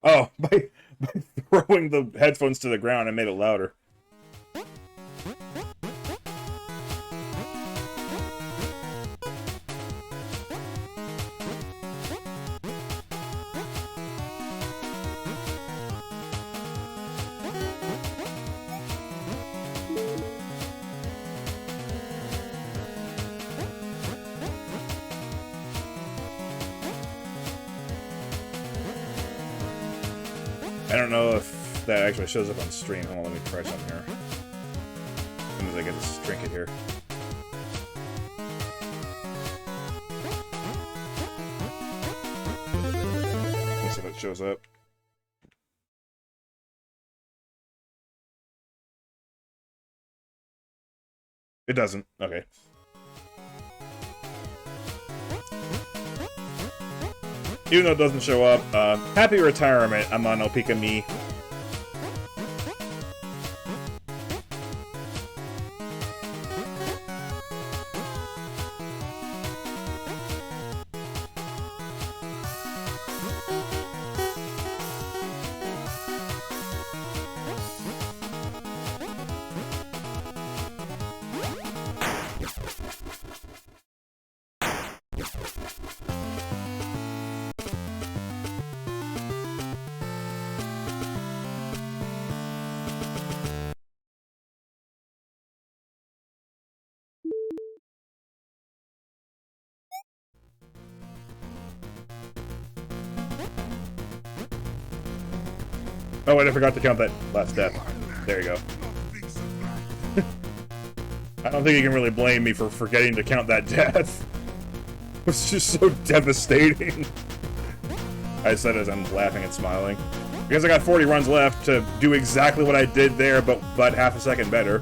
Oh, by throwing the headphones to the ground, I made it louder. I don't know if that actually shows up on stream. Hold on, let me try something here. As soon as I get this trinket here. Let's see if it shows up. It doesn't. Okay. Even though it doesn't show up, happy retirement, Amano Pika Me. Oh, wait, I forgot to count that last death. There you go. I don't think you can really blame me for forgetting to count that death. It was just so devastating. I said as I'm laughing and smiling. Because I got 40 runs left to do exactly what I did there, but half a second better.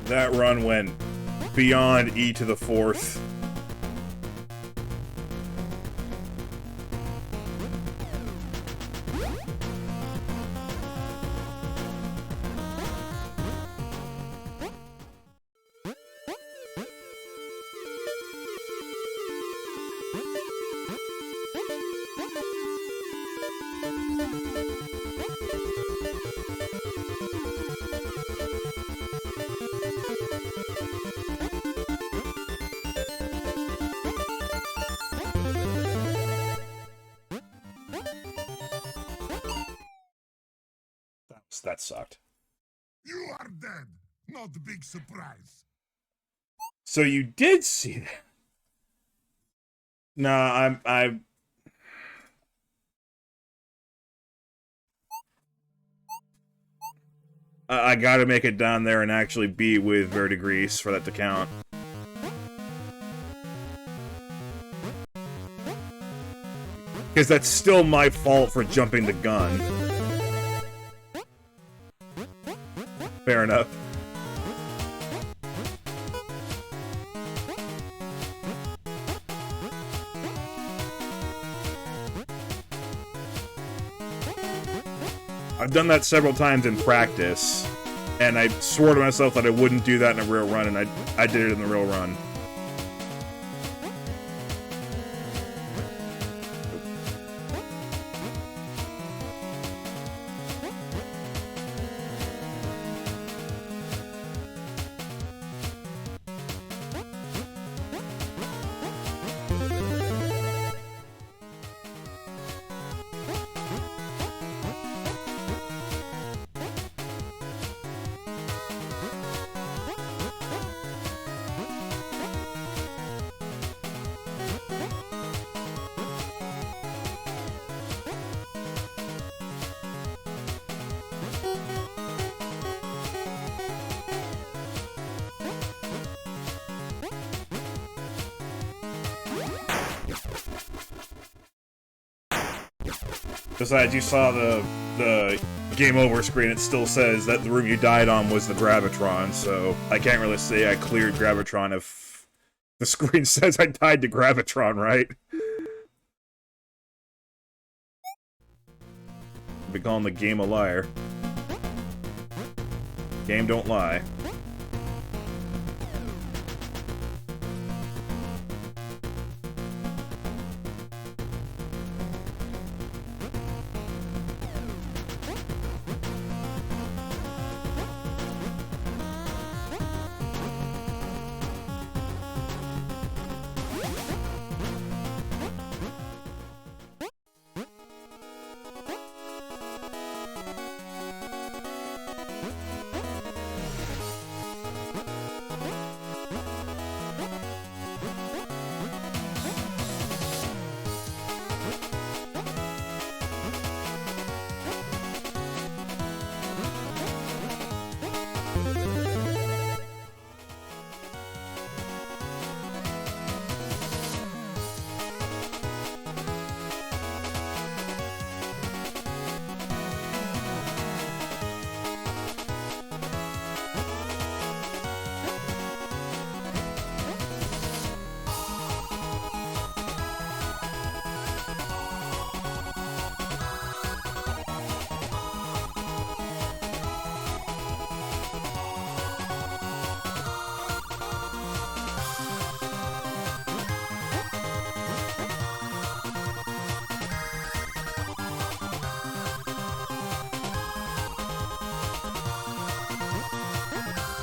That run went beyond E to the 4th. That sucked. You are dead. Not a big surprise. So you did see that. Nah, I gotta make it down there and actually be with Verdigris for that to count. Because that's still my fault for jumping the gun. Fair enough. I've done that several times in practice, and I swore to myself that I wouldn't do that in a real run, and I did it in the real run. Besides, you saw the game over screen, it still says that the room you died on was the Gravitron, so I can't really say I cleared Gravitron if the screen says I died to Gravitron, right? I'll be calling the game a liar. Game don't lie.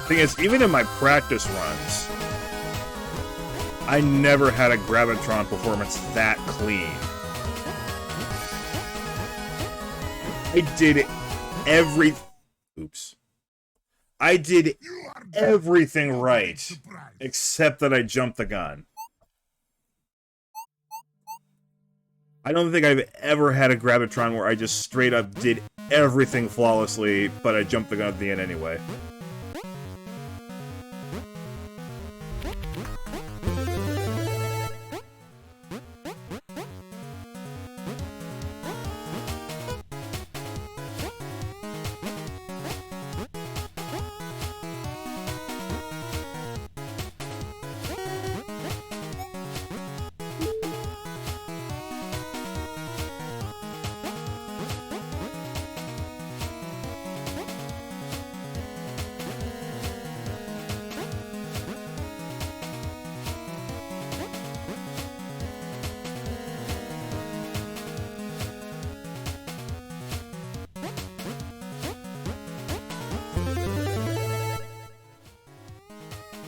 Thing is, even in my practice runs, I never had a Gravitron performance that clean. I did I did everything right, except that I jumped the gun. I don't think I've ever had a Gravitron where I just straight up did everything flawlessly, but I jumped the gun at the end anyway.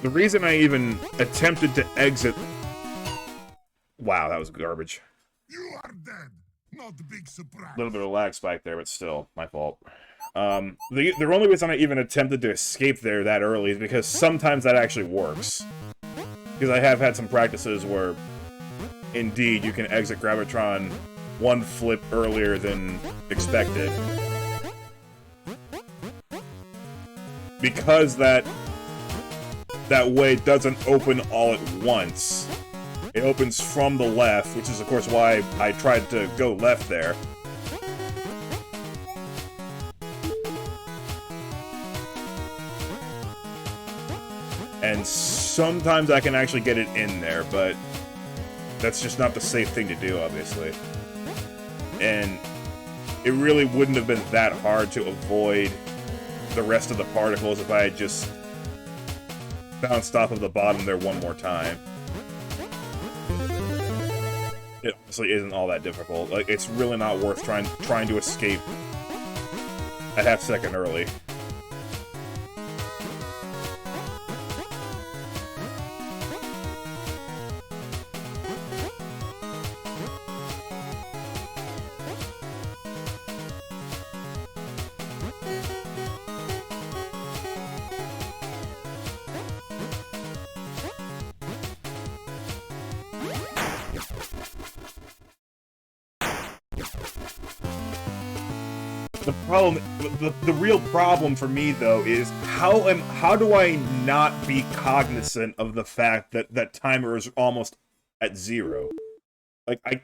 The reason I even attempted to exit... Wow, that was garbage. You are dead. Not a big surprise. A little bit of lag spike there, but still, my fault. The only reason I even attempted to escape there that early is because sometimes that actually works. Because I have had some practices where indeed, you can exit Gravitron one flip earlier than expected. Because that way doesn't open all at once. It opens from the left, which is of course why I tried to go left there. And sometimes I can actually get it in there, but that's just not the safe thing to do, obviously. And it really wouldn't have been that hard to avoid the rest of the particles if I had just bounced off of the bottom there one more time. It honestly isn't all that difficult. Like, it's really not worth trying to escape a half second early. The real problem for me though is how do I not be cognizant of the fact that that timer is almost at 0? I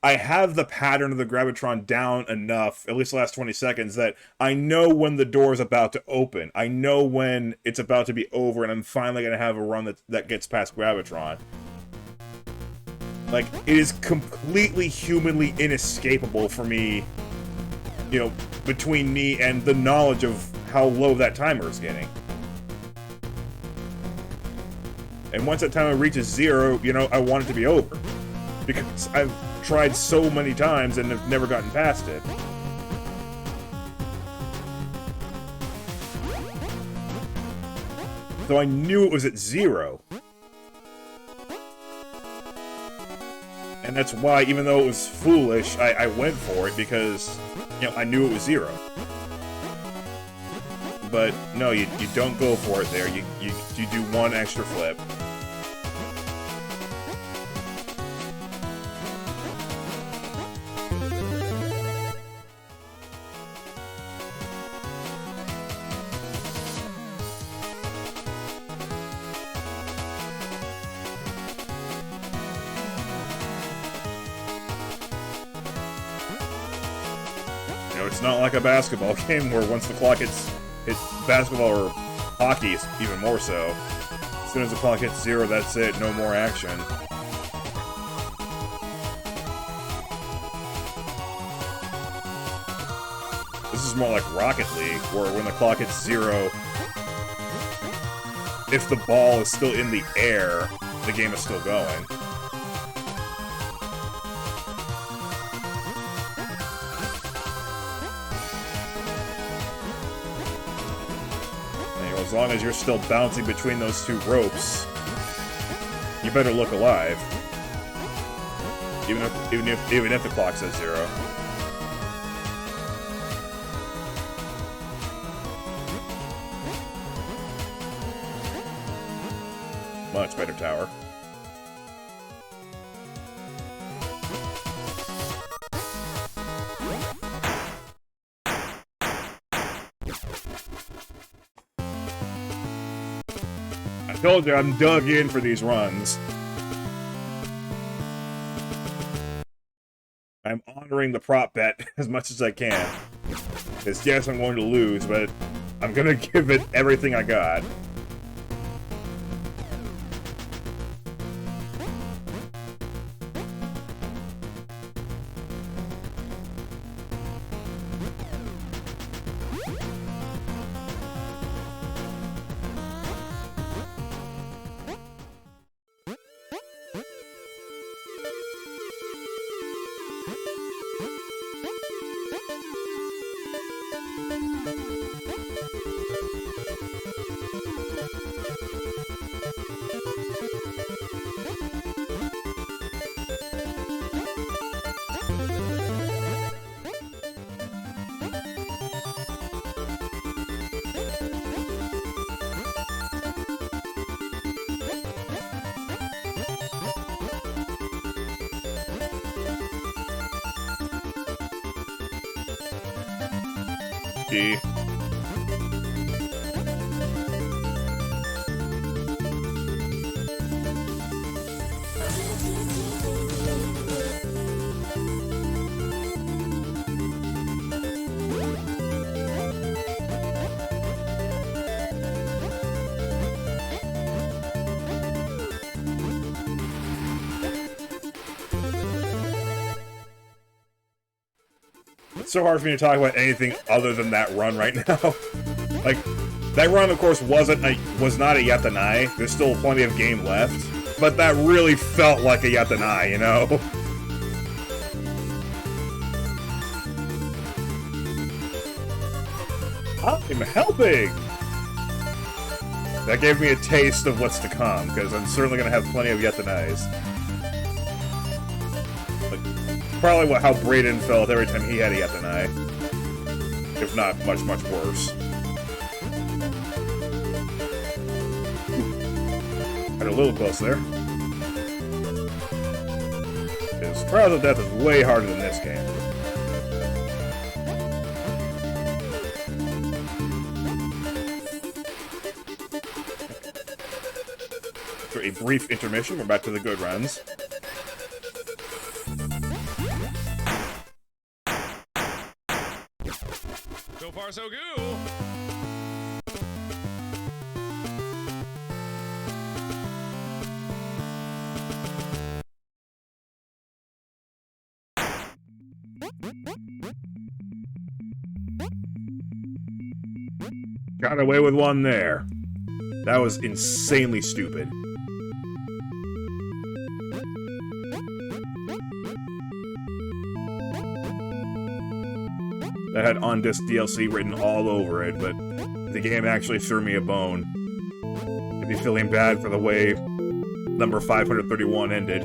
have the pattern of the Gravitron down enough, at least the last 20 seconds, that I know when the door is about to open. I know when it's about to be over, and I'm finally gonna have a run that gets past Gravitron. Like, it is completely humanly inescapable for me, you know, between me and the knowledge of how low that timer is getting. And once that timer reaches 0, you know, I want it to be over. Because I've tried so many times and have never gotten past it. So I knew it was at 0. And that's why, even though it was foolish, I went for it because, you know, I knew it was 0. But no, you don't go for it there. You do one extra flip. It's not like a basketball game where once the clock hits basketball or hockey, even more so. As soon as the clock hits 0, that's it. No more action. This is more like Rocket League, where when the clock hits 0, if the ball is still in the air, the game is still going. As long as you're still bouncing between those two ropes, you better look alive. Even if the clock says 0. Much better tower. I told you I'm dug in for these runs. I'm honoring the prop bet as much as I can. Because yes, I'm going to lose, but I'm going to give it everything I got. G. It's so hard for me to talk about anything other than that run right now. Like, that run, of course, was not a Yatanai. There's still plenty of game left. But that really felt like a Yatanai, you know? I'm helping! That gave me a taste of what's to come, because I'm certainly going to have plenty of Yatanais. Probably how Brayden felt every time he had a Yatanai. If not much, much worse. Got a little close there. Because Trials of Death is way harder than this game. For a brief intermission, we're back to the good runs. So far, so good. Got away with one there. That was insanely stupid. That had on-disc DLC written all over it, but the game actually threw me a bone. I'd be feeling bad for the way number 531 ended.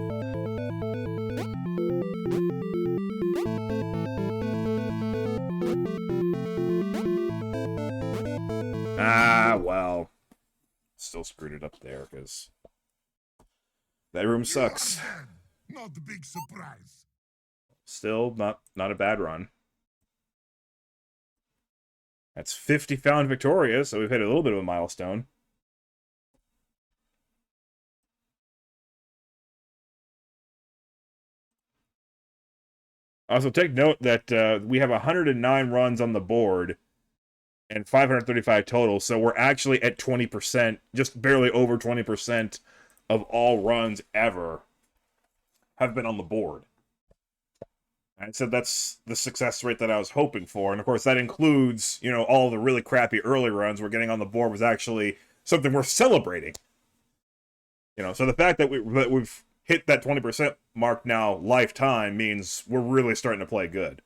Ah, well. Still screwed it up there, because that room sucks. You are dead. Not a big surprise. Still not a bad run. That's 50 found Victoria, so we've hit a little bit of a milestone. Also, take note that we have 109 runs on the board and 535 total, so we're actually at 20%, just barely over 20% of all runs ever have been on the board. I said that's the success rate that I was hoping for, and of course that includes, you know, all the really crappy early runs we're getting on the board was actually something we're celebrating. You know, so the fact that we've hit that 20% mark now lifetime means we're really starting to play good.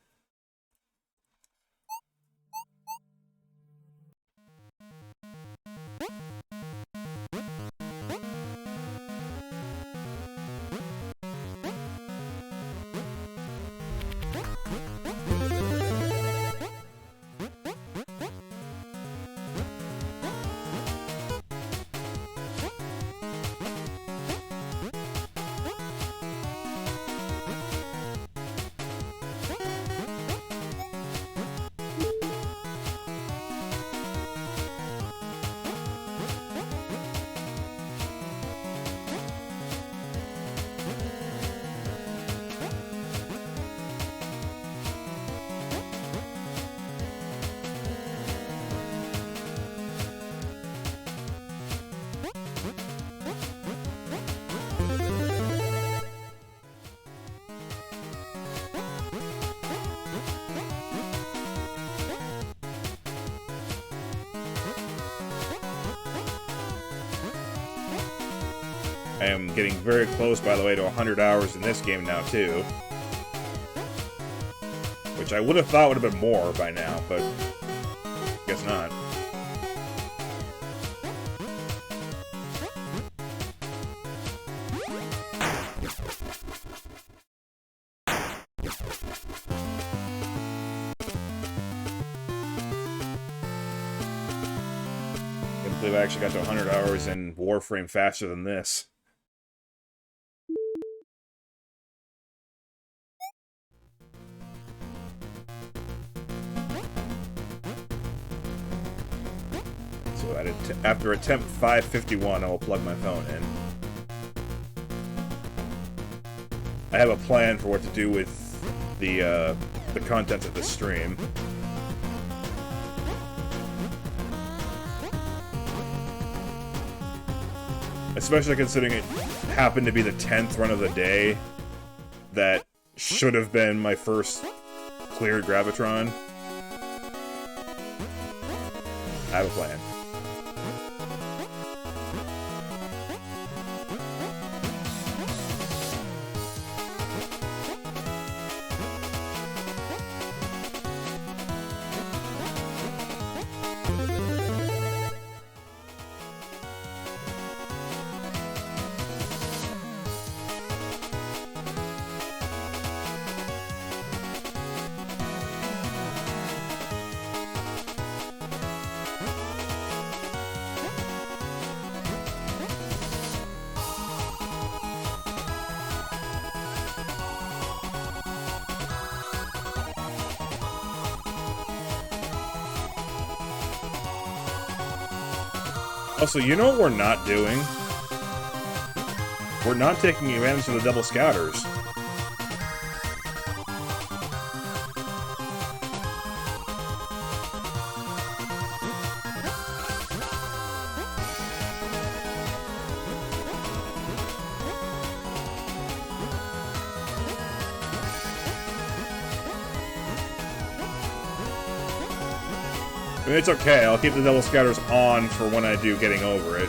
I am getting very close, by the way, to 100 hours in this game now, too. Which I would have thought would have been more by now, but guess not. I can't believe I actually got to 100 hours in Warframe faster than this. So after attempt 551, I will plug my phone in. I have a plan for what to do with the contents of this stream. Especially considering it happened to be the 10th run of the day that should have been my first cleared Gravitron. I have a plan. Also, you know what we're not doing? We're not taking advantage of the double scouters. I mean, it's okay. I'll keep the double scouters on for when I do getting over it.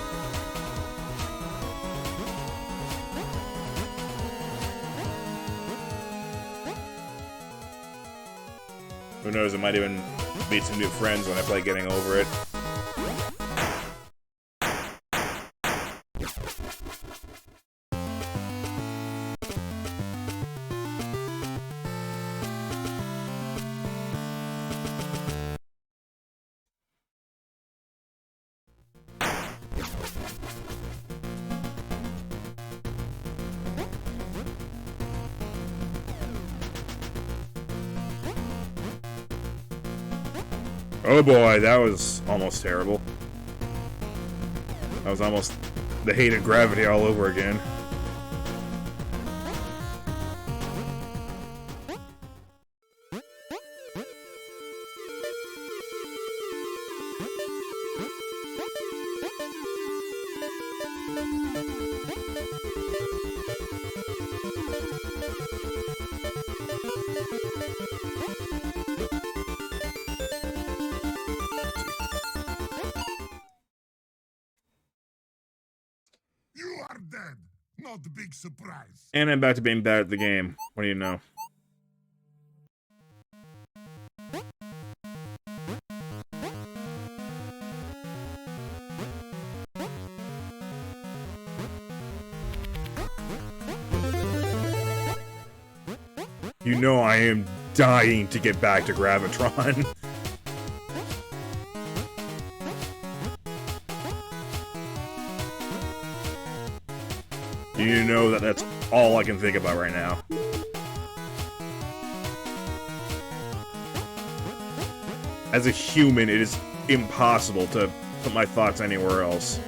Who knows, I might even meet some new friends when I play getting over it. Oh boy, that was almost terrible. That was almost the hated gravity all over again. Dead. Not a big surprise. And I'm back to being bad at the game. What do you know? You know I am dying to get back to Gravitron. You know that that's all I can think about right now. As a human, it is impossible to put my thoughts anywhere else.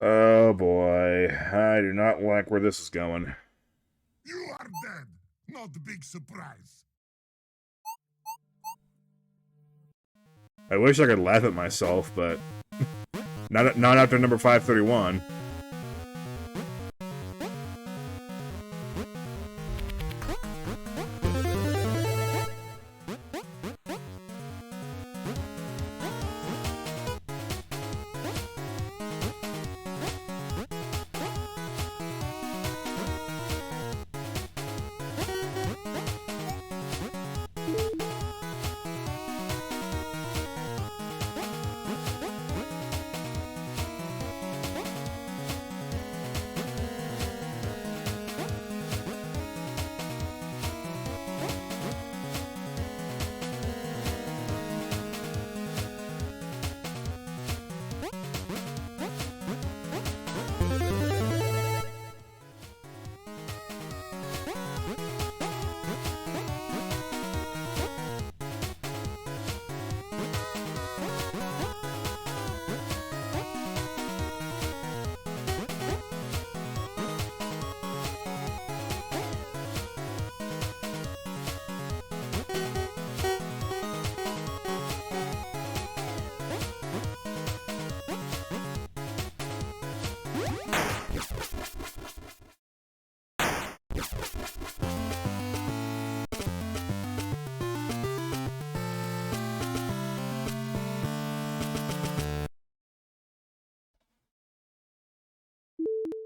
Oh boy, I do not like where this is going. You are dead. Not a big surprise. I wish I could laugh at myself, but not after number 531.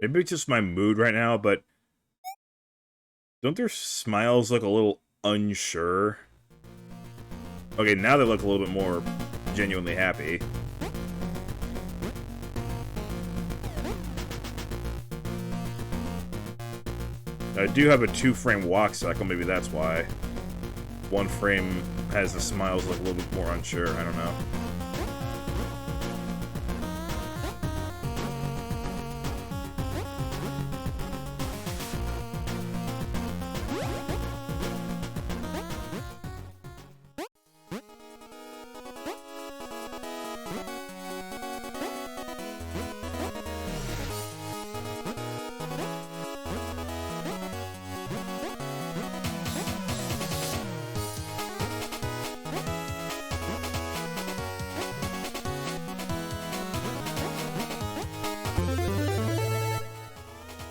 Maybe it's just my mood right now, but don't their smiles look a little unsure? Okay, now they look a little bit more genuinely happy. I do have a 2-frame walk cycle, maybe that's why. 1 frame has the smiles look a little bit more unsure, I don't know.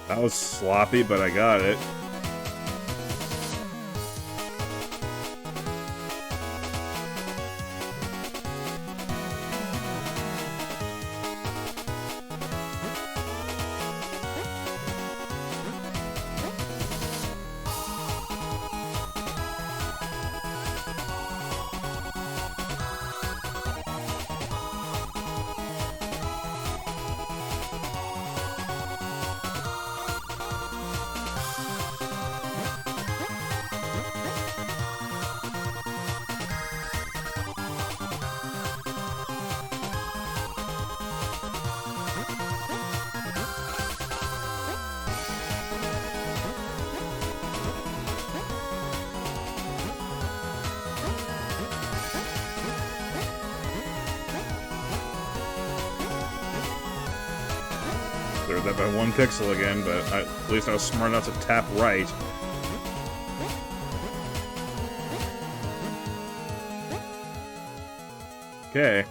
That was sloppy, but I got it. There's that by 1 pixel again, but at least I was smart enough to tap right. Okay.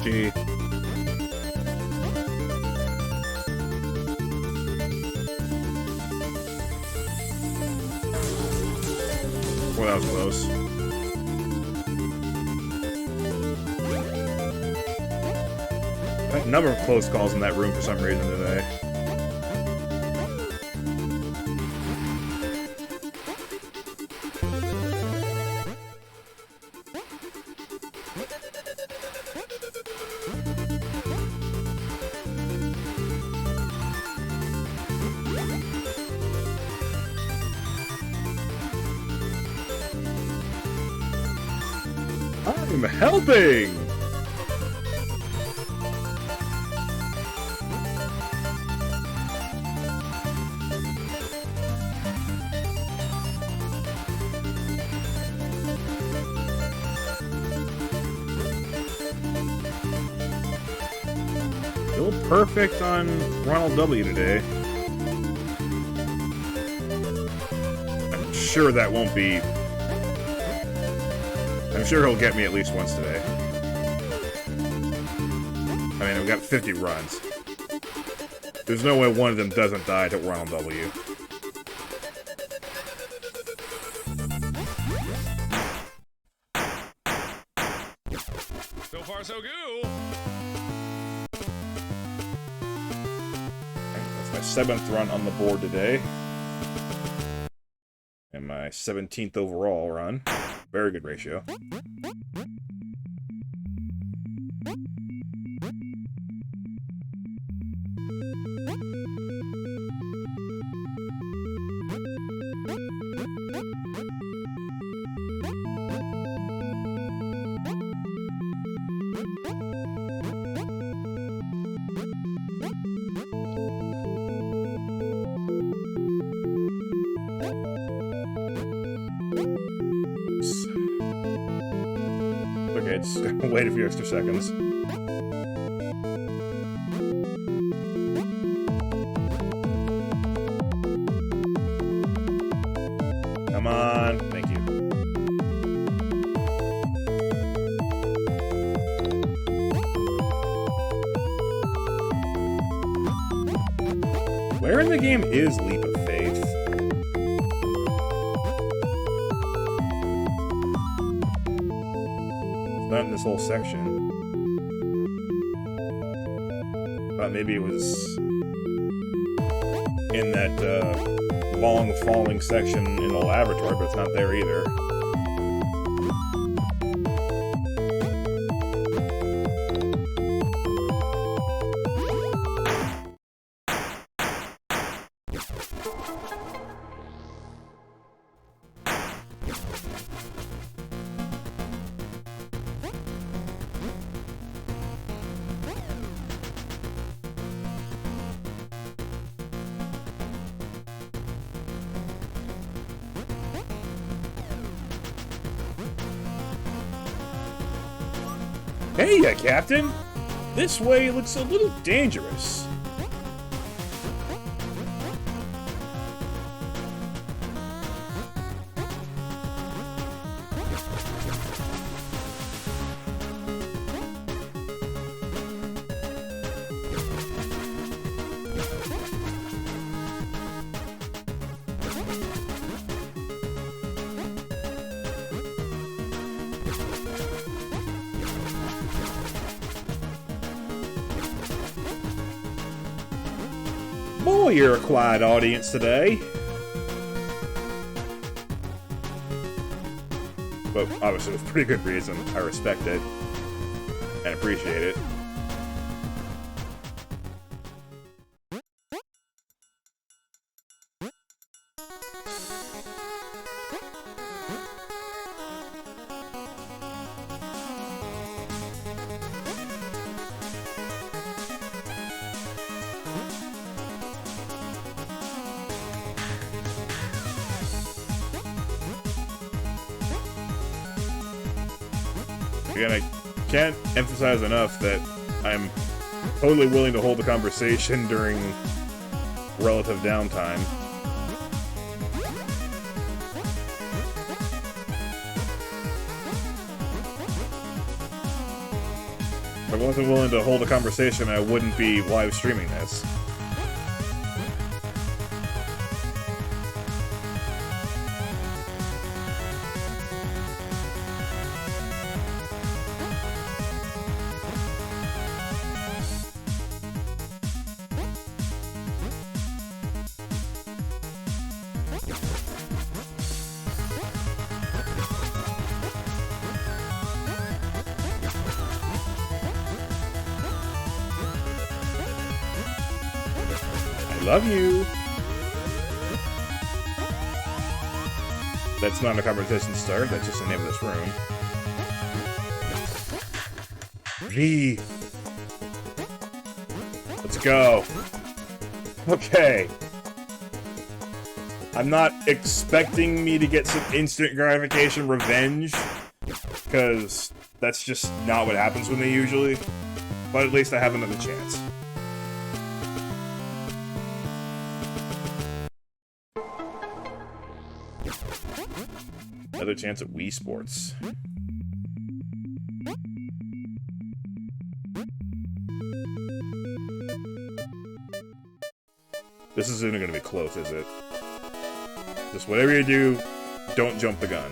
Gee. Boy, that was close. A number of close calls in that room for some reason today. I'm helping! Still perfect on Ronald W. today. I'm sure that won't be... I'm sure he'll get me at least once today. I mean, I've got 50 runs. There's no way one of them doesn't die to Ronald W. So far, so good. That's my 7th run on the board today. And my 17th overall run. Very good ratio. Okay, just wait a few extra seconds. Come on, thank you. Where in the game is Leap of Faith? Not in this whole section. Thought maybe it was in that long falling section in the laboratory, but it's not there either. Hey, Captain! This way looks a little dangerous. Boy, you're a quiet audience today. But obviously with pretty good reason. I respect it. And appreciate it. Again, I can't emphasize enough that I'm totally willing to hold a conversation during relative downtime. If I wasn't willing to hold a conversation, I wouldn't be live streaming this. Love you. That's not a conversation start, that's just the name of this room. V. Let's go. Okay. I'm not expecting me to get some instant gratification revenge, because that's just not what happens with me usually. But at least I have another chance. Another chance at Wii Sports. This isn't going to be close, is it? Just whatever you do, don't jump the gun.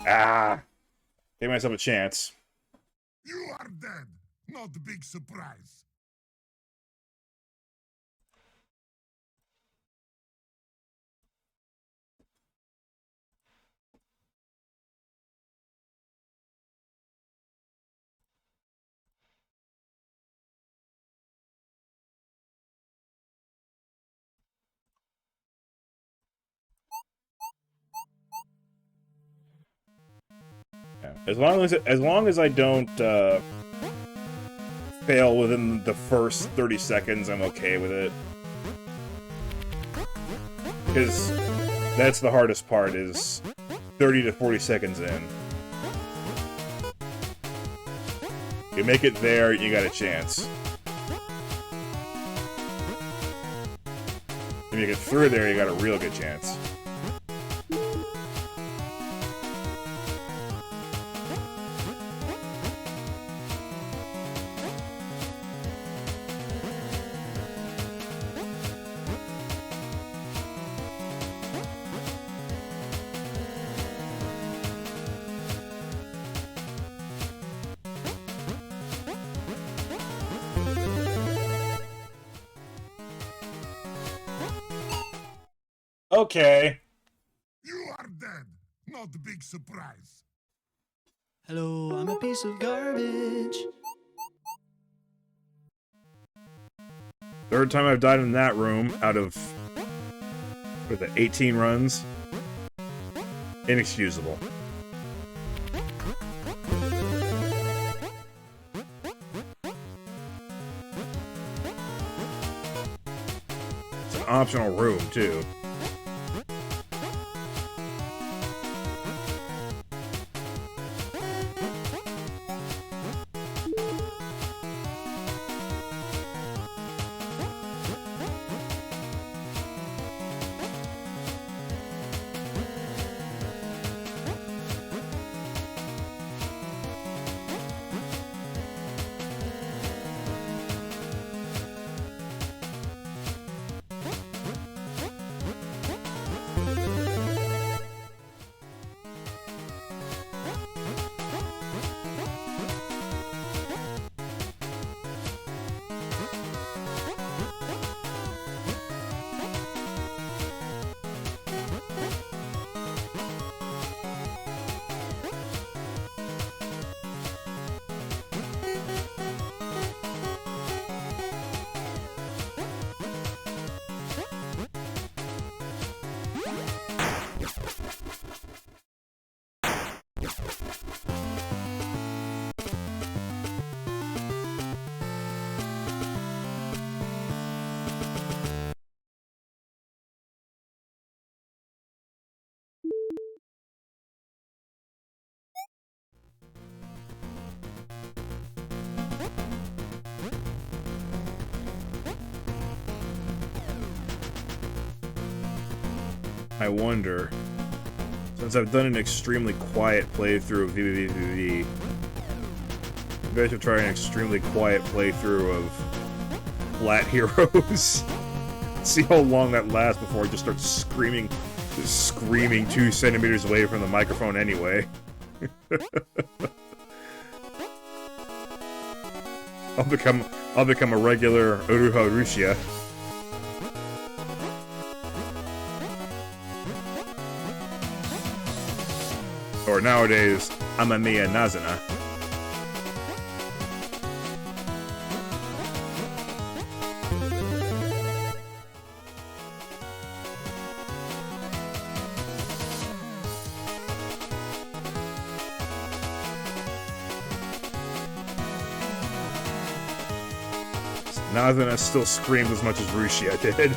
Ah. Gave myself a chance. You are dead. Not big surprise. Yeah. As long as I don't fail within the first 30 seconds, I'm okay with it. Because that's the hardest part, is 30 to 40 seconds in. You make it there, you got a chance. If you get through there, you got a real good chance. Okay. You are dead. Not big surprise. Hello, I'm a piece of garbage. Third time I've died in that room out of, what was it, 18 runs? Inexcusable. It's an optional room, too. I wonder, since I've done an extremely quiet playthrough of VVVVV, maybe I should try an extremely quiet playthrough of Flat Heroes. See how long that lasts before I just start screaming 2 centimeters away from the microphone anyway. I'll become a regular Uruha Rushia. Or nowadays, Amamiya Nazana. Nazana still screams as much as Rushia did.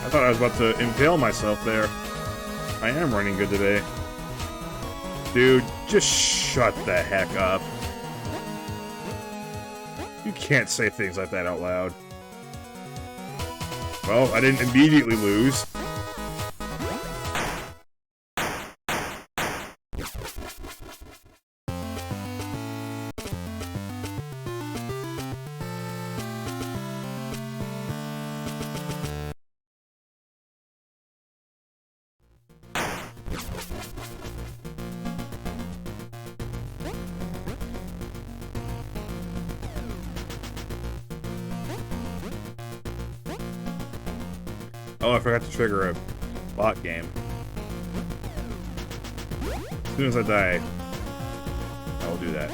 I thought I was about to impale myself there. I am running good today. Dude, just shut the heck up. You can't say things like that out loud. Well, I didn't immediately lose. Oh, I forgot to trigger a bot game. As soon as I die, I will do that.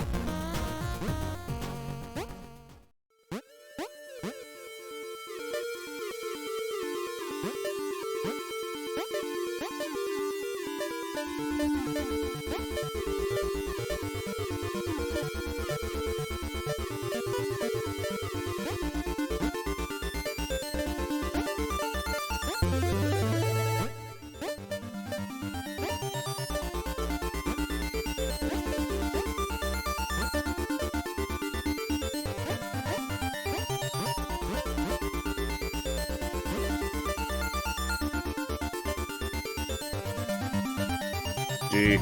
G.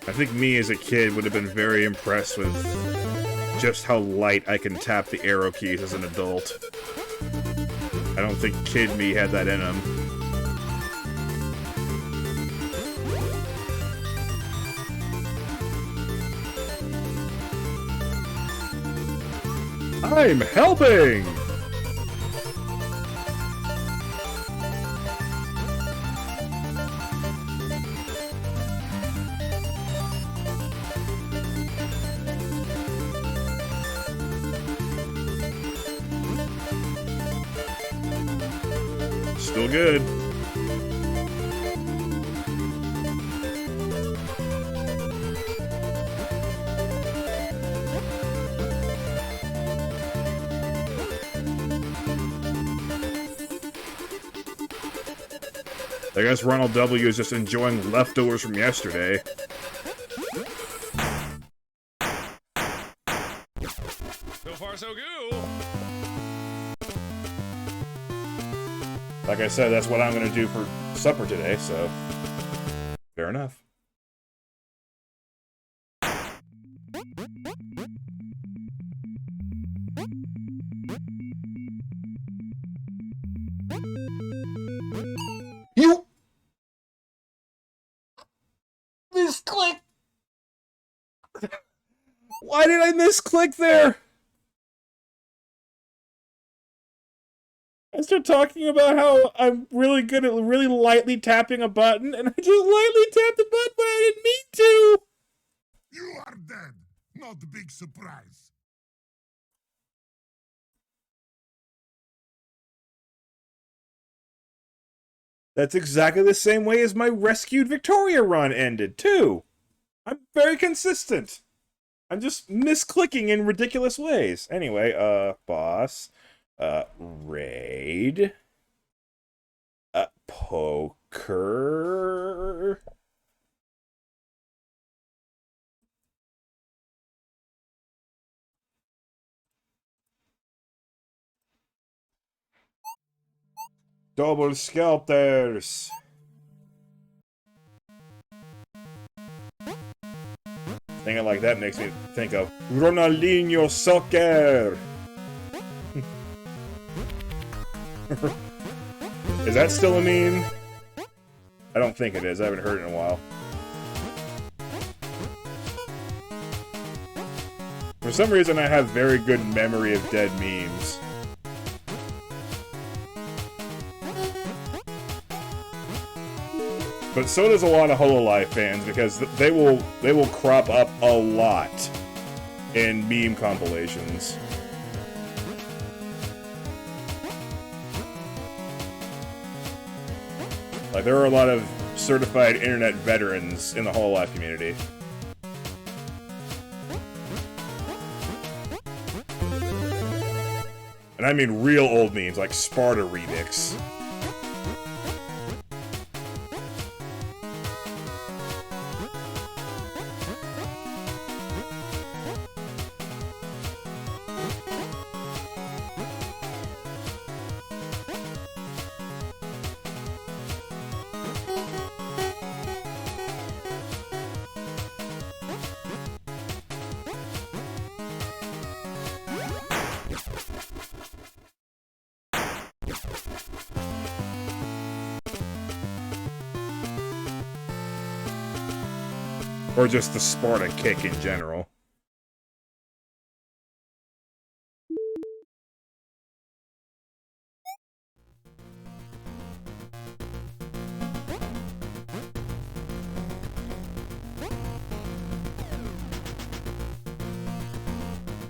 I think me as a kid would have been very impressed with just how light I can tap the arrow keys as an adult. I don't think kid me had that in him. I'm helping! Still good. I guess Ronald W. is just enjoying leftovers from yesterday. So far, so good. Like I said, that's what I'm gonna do for supper today, so fair enough. You misclick. Why did I misclick there? I start talking about how I'm really good at really lightly tapping a button, and I just lightly tapped the button, but I didn't mean to! You are dead. Not a big surprise. That's exactly the same way as my Rescued Victoria run ended, too! I'm very consistent! I'm just misclicking in ridiculous ways. Anyway, boss. Raid. Poker. Double Sculptors. Thinking like that makes me think of Ronaldinho Soccer. Is that still a meme? I don't think it is. I haven't heard it in a while. For some reason, I have very good memory of dead memes. But so does a lot of HoloLive fans, because they will crop up a lot in meme compilations. Like, there are a lot of certified internet veterans in the Hololive community. And I mean real old memes, like Sparta Remix. Or just the Sparta kick in general.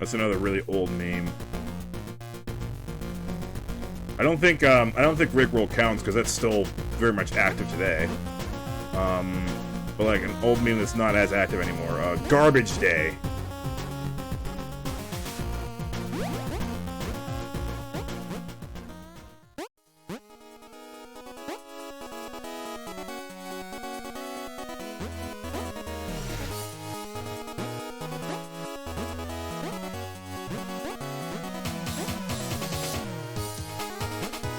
That's another really old meme. I don't think Rickroll counts because that's still very much active today. But like an old meme that's not as active anymore. Garbage Day.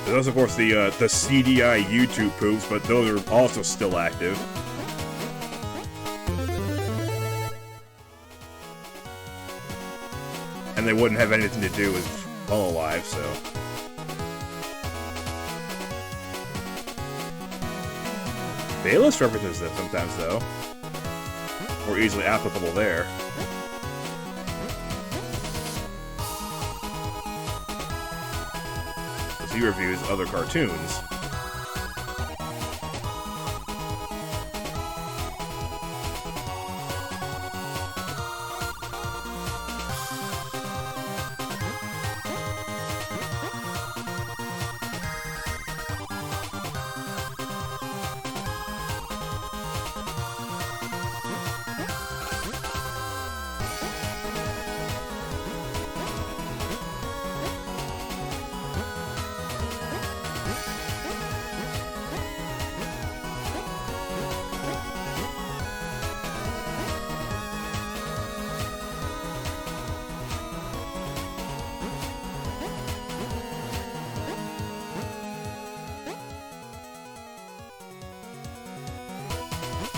There's of course the CDI YouTube poofs, but those are also still active. And they wouldn't have anything to do with Hololive, so. Bayless references them sometimes, though. More easily applicable there. As he reviews other cartoons.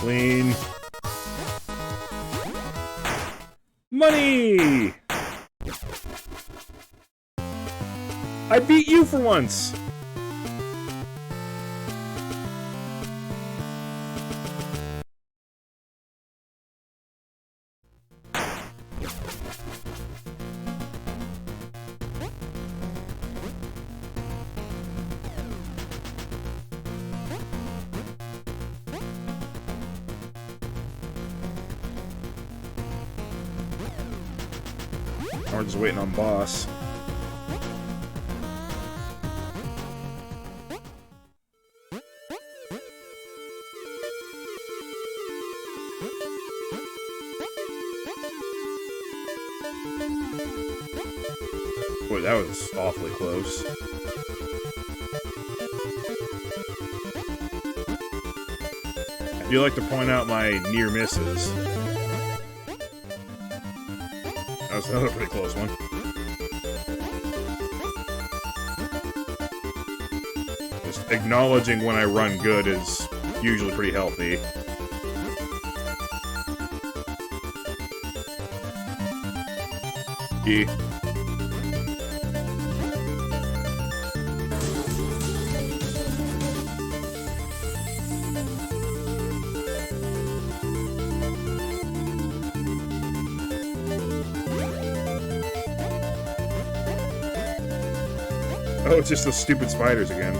Clean. Money! I beat you for once! We're just waiting on boss. Boy, that was awfully close. I do like to point out my near misses. That was another pretty close one. Just acknowledging when I run good is usually pretty healthy. E. Oh, it's just those stupid spiders again.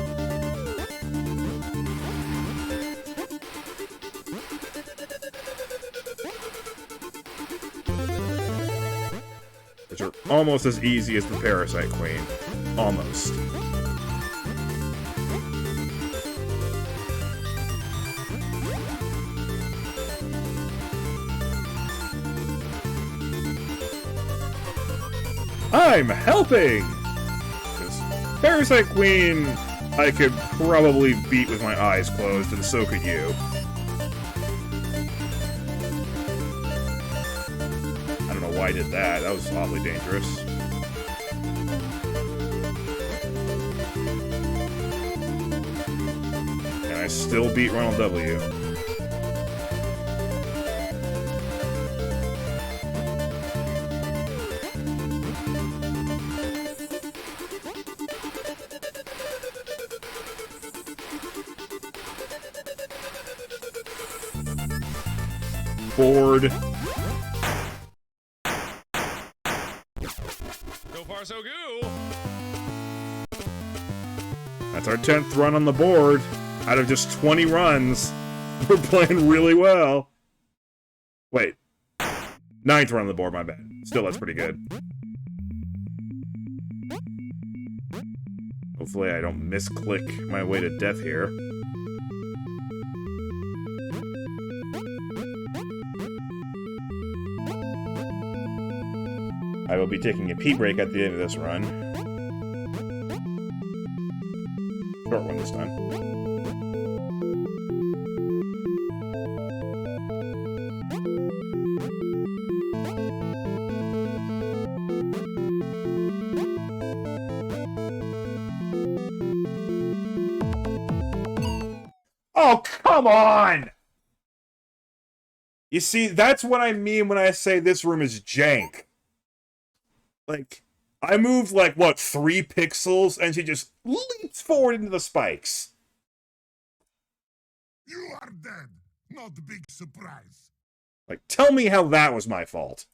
which are almost as easy as the Parasite Queen. Almost. I'm helping! Because Parasite Queen, I could probably beat with my eyes closed, and so could you. I don't know why I did that. That was awfully dangerous. And I still beat Ronald W. Board. So far, so good. That's our 10th run on the board. Out of just 20 runs, we're playing really well. Wait. 9th run on the board, my bad. Still, that's pretty good. Hopefully I don't misclick my way to death here. I will be taking a pee break at the end of this run. Short one this time. Oh, come on! You see, that's what I mean when I say this room is jank. Like, I moved, like, what, 3 pixels, and she just leaps forward into the spikes. You are dead. Not big surprise. Like, tell me how that was my fault.